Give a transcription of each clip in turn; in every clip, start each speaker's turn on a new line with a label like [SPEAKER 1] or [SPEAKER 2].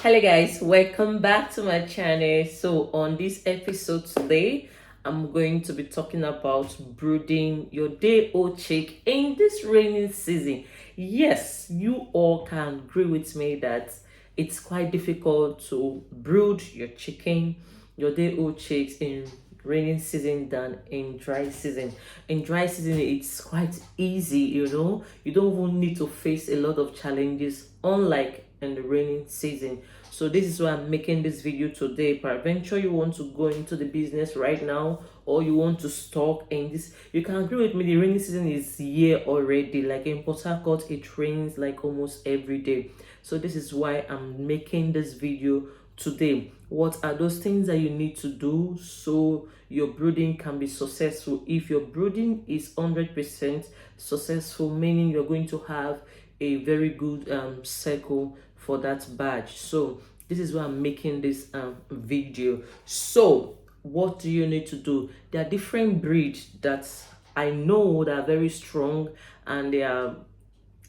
[SPEAKER 1] Hello guys, welcome back to my channel. So on this episode today, I'm going to be talking about brooding your day old chick in this rainy season. Yes, you all can agree with me that it's quite difficult to brood your chicken, your day old chicks in raining season than in dry season. In dry season, it's quite easy, you don't even need to face a lot of challenges, unlike in the raining season. So this is why I'm making this video today. Peradventure you want to go into the business right now, or you want to stock in this, you can agree with me, the rainy season is here already. Like in Port Harcourt, it rains like almost every day. So this is why I'm making this video today. What are those things that you need to do so your brooding can be successful? If your brooding is 100% successful, meaning you're going to have a very good cycle for that badge. So this is why I'm making this video. So what do you need to do? There are different breeds that I know that are very strong, and they are,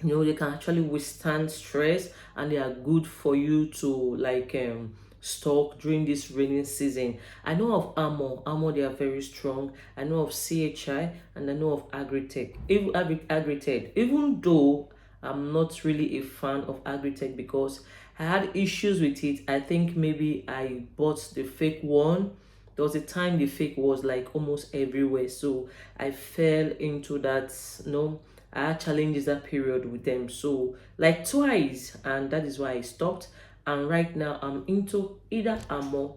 [SPEAKER 1] they can actually withstand stress, and they are good for you to like stock during this rainy season. I know of Armor, they are very strong. I know of CHI, and I know of Agritech. Even Agritech, even though I'm not really a fan of Agritech because I had issues with it. I think maybe I bought the fake one. There was a time the fake was like almost everywhere, so I fell into that. I had challenges that period with them, so like twice, and that is why I stopped. And right now I'm into either Armor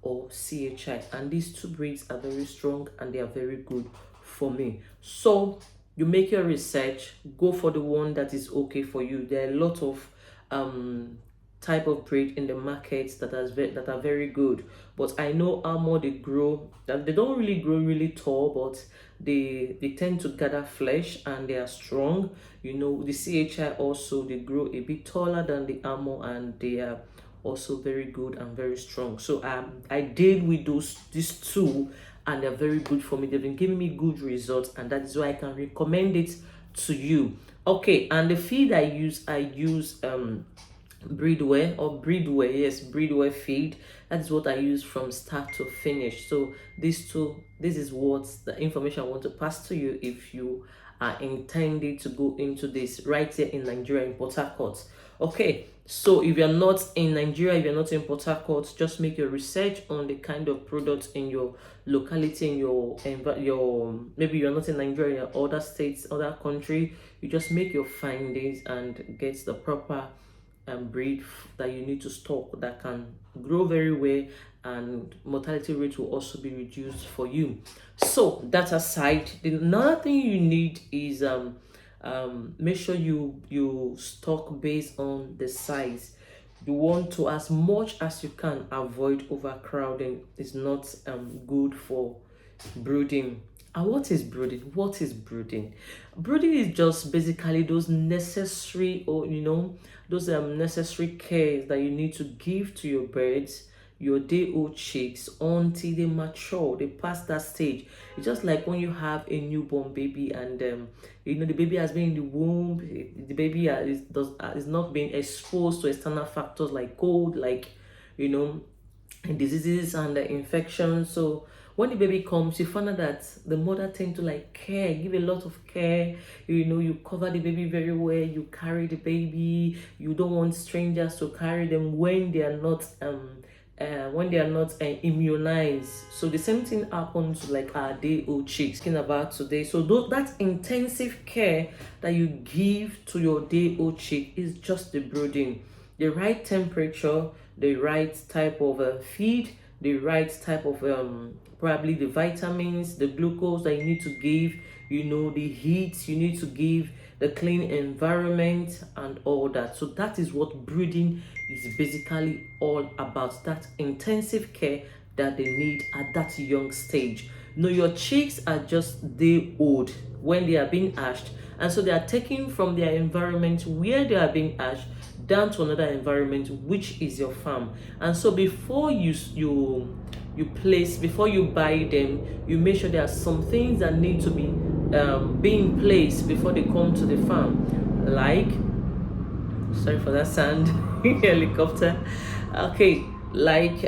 [SPEAKER 1] or CHI, and these two breeds are very strong and they are very good for me. So you make your research, go for the one that is okay for you. There are a lot of type of breed in the markets that are very good, but I know Armor, they grow, that they don't really grow really tall, but they tend to gather flesh and they are strong. The CHI also, they grow a bit taller than the Armor, and they are also very good and very strong. So I did with these two, and they're very good for me. They've been giving me good results, and that is why I can recommend it to you. Okay, and the feed I use breedware, yes, breedware feed. That's what I use from start to finish. So this is what the information I want to pass to you if you are intending to go into this right here in Nigeria, in Port Harcourt. Okay, so if you're not in Nigeria, if you're not in Port Harcourt, just make your research on the kind of products in your locality, in your maybe you're not in Nigeria, other states, other country. You just make your findings and get the proper breed that you need to stock that can grow very well, and mortality rate will also be reduced for you. So that aside, another thing you need is make sure you stock based on the size. You want to, as much as you can, avoid overcrowding. It's not good for brooding. And what is brooding? What is brooding? Brooding is just basically those necessary, or those necessary cares that you need to give to your birds, your day old chicks, until they mature, they pass that stage. It's just like when you have a newborn baby, and the baby has been in the womb. The baby is not being exposed to external factors like cold, like diseases and infections. So when the baby comes, you find out that the mother tend to like care, give a lot of care. You cover the baby very well, you carry the baby. You don't want strangers to carry them when they are not immunized. So the same thing happens to like our day old chicks talking about today. So that intensive care that you give to your day old chick is just the brooding. The right temperature, the right type of feed, the right type of probably the vitamins, the glucose that you need to give, the heat you need to give, the clean environment and all that. So that is what brooding is basically all about, that intensive care that they need at that young stage. Your chicks are just day old when they are being hatched, and so they are taken from their environment where they are being hatched down to another environment, which is your farm. And so before you buy them, you make sure there are some things that need to be in place before they come to the farm, like Sorry for that sound. Helicopter. Okay, like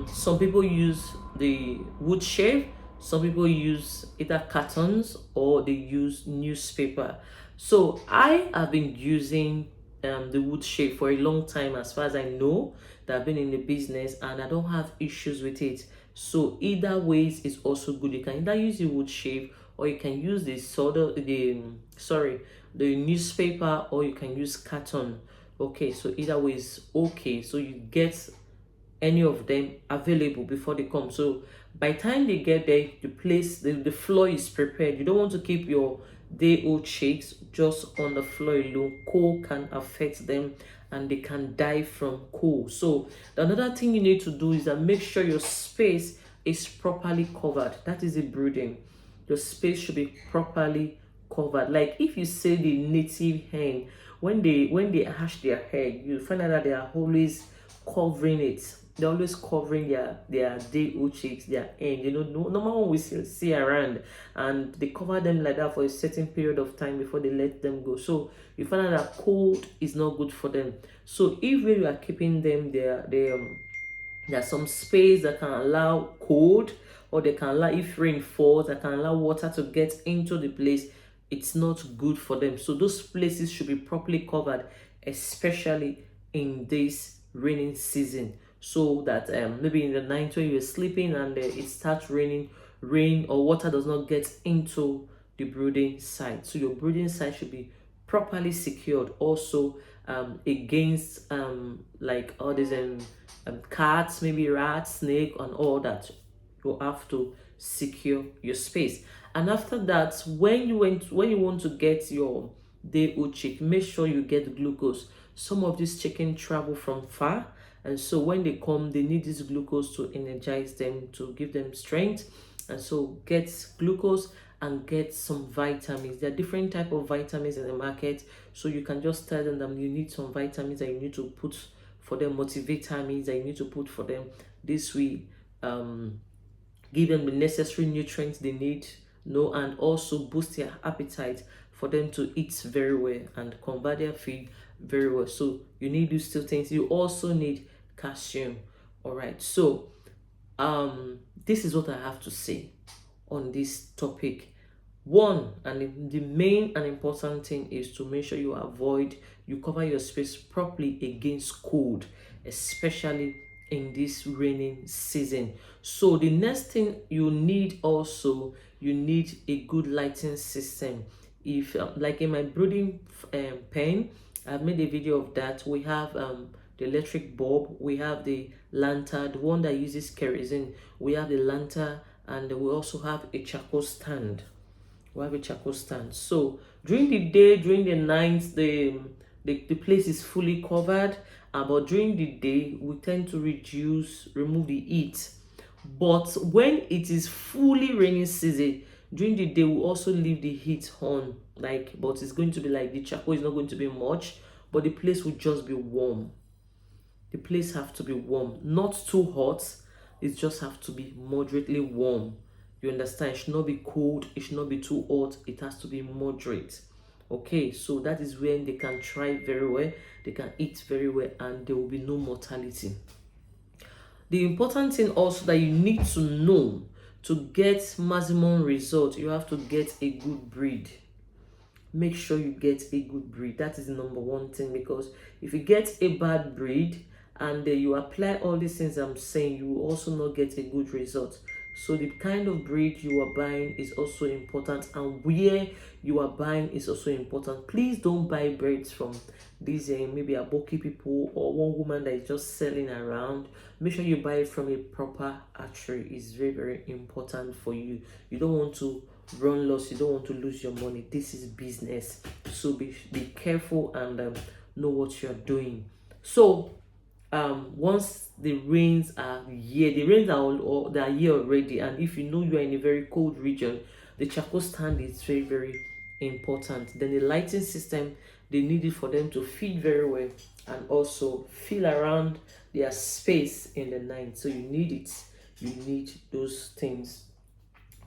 [SPEAKER 1] some people use the wood shave, some people use either cartons or they use newspaper. So I have been using the wood shave for a long time, as far as I know, that I've been in the business, and I don't have issues with it. So either ways is also good. You can either use the wood shave, or you can use the soda, the newspaper, or you can use carton. Okay, so either way is okay. So you get any of them available before they come. So by the time they get there, the floor is prepared. You don't want to keep your day old chicks just on the floor alone. Cold can affect them and they can die from cold. So another thing you need to do is that make sure your space is properly covered. That is the brooding. Your space should be properly covered. Like if you say the native hen, when they hatch their egg, you find out that they are always covering it. They're always covering their day old chicks, their end. No normal one we see around, and they cover them like that for a certain period of time before they let them go. So you find out that cold is not good for them. So if you are keeping them there, there's some space that can allow cold, or they can allow, if rain falls, that can allow water to get into the place. It's not good for them. So those places should be properly covered, especially in this raining season, so that maybe in the night when you're sleeping and it starts raining, rain or water does not get into the brooding site. So your brooding site should be properly secured also, against like all these cats, maybe rats, snake, and all that. You have to secure your space. And after that, when you want to get your day old chick, make sure you get glucose. Some of these chicken travel from far, and so when they come, they need this glucose to energize them, to give them strength. And so get glucose and get some vitamins. There are different type of vitamins in the market, so you can just tell them that you need some vitamins that you need to put for them, multivitamins that you need to put for them. This will give them the necessary nutrients they need, and also boost their appetite for them to eat very well and convert their feed very well. So you need these two things. You also need calcium. All right. So this is what I have to say on this topic. One, and the main and important thing is to make sure you cover your space properly against cold, especially in this raining season. So the next thing you need also, you need a good lighting system. If like in my brooding pen, I've made a video of that. We have the electric bulb, we have the lantern, the one that uses kerosene, we have the lantern, and we also have a charcoal stand. We have a charcoal stand. So during the day, during the night, the place is fully covered. But during the day, we tend to remove the heat. But when it is fully raining season, during the day, we also leave the heat on. But it's going to be like the charcoal is not going to be much, but the place will just be warm. The place have to be warm, not too hot. It just have to be moderately warm. You understand? It should not be cold, it should not be too hot, it has to be moderate. Okay, so that is when they can thrive very well, they can eat very well, and there will be no mortality. The important thing also that you need to know, to get maximum result, you have to get a good breed. Make sure you get a good breed. That is the number one thing, because if you get a bad breed and you apply all these things I'm saying, you will also not get a good result. So the kind of breed you are buying is also important, and where you are buying is also important. Please don't buy birds from these maybe aboki people or one woman that is just selling around. Make sure you buy it from a proper hatchery. It's very, very important for you. You don't want to run loss, you don't want to lose your money. This is business, so be careful and know what you're doing. So once the rains are here, they are here already, and if you know you are in a very cold region, the charcoal stand is very, very important. Then the lighting system, they need it for them to feed very well and also feel around their space in the night. So you need those things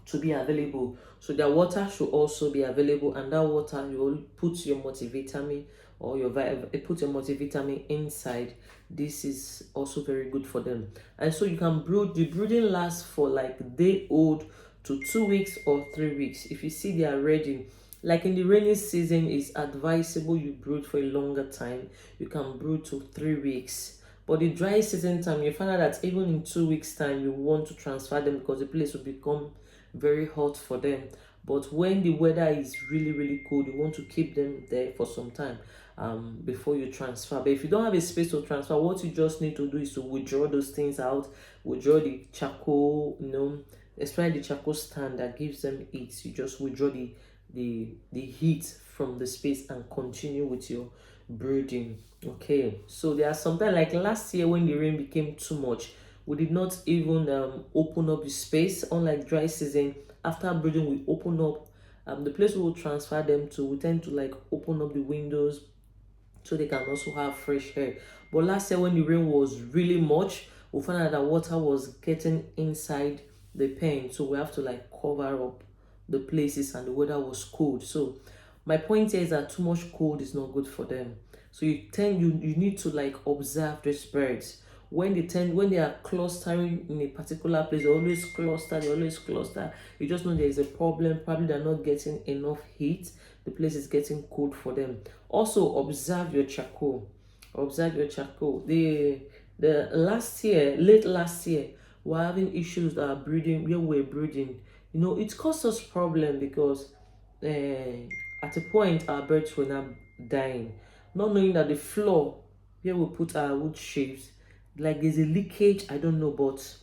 [SPEAKER 1] to be available. So their water should also be available, and that water you will put your multivitamin or put your multivitamin inside. This is also very good for them. And so you can brood. The brooding lasts for like day old to 2 weeks or 3 weeks. If you see they are ready, like in the rainy season, it's advisable you brood for a longer time. You can brood to 3 weeks. But the dry season time, you find out that even in 2 weeks time, you want to transfer them because the place will become very hot for them. But when the weather is really really cold, you want to keep them there for some time before you transfer. But if you don't have a space to transfer, what you just need to do is to withdraw those things out, withdraw the charcoal, especially the charcoal stand that gives them heat. You just withdraw the heat from the space and continue with your brooding. Okay, so there are sometimes like last year when the rain became too much, we did not even open up the space. Unlike dry season, after brooding we open up the place we will transfer them to. We tend to like open up the windows so they can also have fresh air. But last year when the rain was really much, we found out that water was getting inside the pen, so we have to like cover up the places, and the weather was cold. So my point here is that too much cold is not good for them. So you need to like observe these birds. When they are clustering in a particular place, they always cluster. You just know there is a problem. Probably they're not getting enough heat. The place is getting cold for them. Also observe your charcoal. Observe your charcoal. The late last year, we're having issues that are breeding where we're breeding. It caused us problem because at a point our birds were now dying, not knowing that the floor where we put our wood chips, like there's a leakage. I don't know, but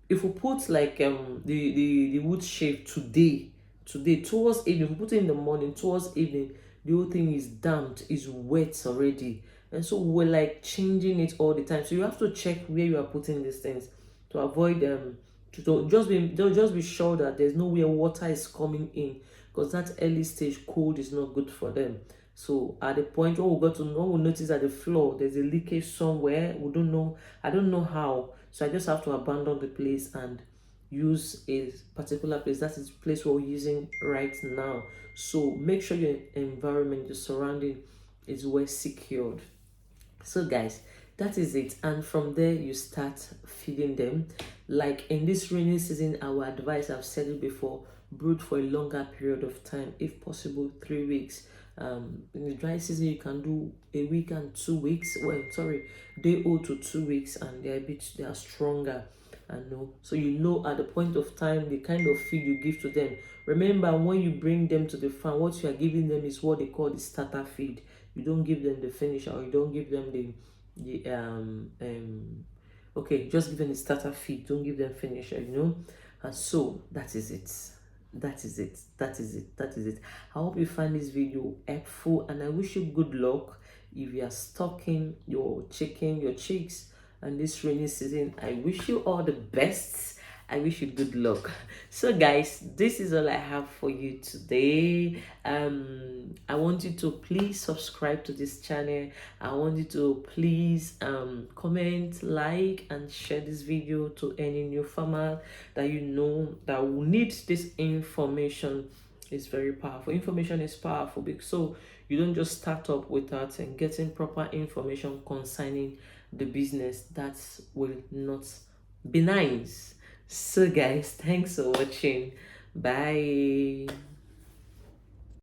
[SPEAKER 1] if we put like the wood shape today towards evening, if we put it in the morning towards evening, the whole thing is damped, is wet already. And so we're like changing it all the time. So you have to check where you are putting these things to avoid just be sure that there's nowhere water is coming in, because that early stage cold is not good for them. So at the point when we notice that the floor there's a leakage somewhere, we don't know. I don't know how. So I just have to abandon the place and use a particular place. That is the place we're using right now. So make sure your environment, your surrounding is well secured. So guys, that is it. And from there you start feeding them. Like in this rainy season, our advice, I've said it before, brood for a longer period of time, if possible 3 weeks. In the dry season you can do a week and 2 weeks, well, sorry, day old to 2 weeks, and they are stronger. And no, so at the point of time the kind of feed you give to them. Remember, when you bring them to the farm, what you are giving them is what they call the starter feed. You don't give them the finisher, or you don't give them the okay, just give them the starter feed, don't give them finisher. And so that is it. That is it. I hope you find this video helpful, and I wish you good luck if you are stocking your chicken, your chicks, and this rainy season. I wish you all the best. I wish you good luck. So guys, this is all I have for you today. I want you to please subscribe to this channel. I want you to please comment, like, and share this video to any new farmer that you know that will need this information. Is very powerful. Information is powerful, because so you don't just start up without and getting proper information concerning the business. That will not be nice. So guys, thanks for watching. Bye.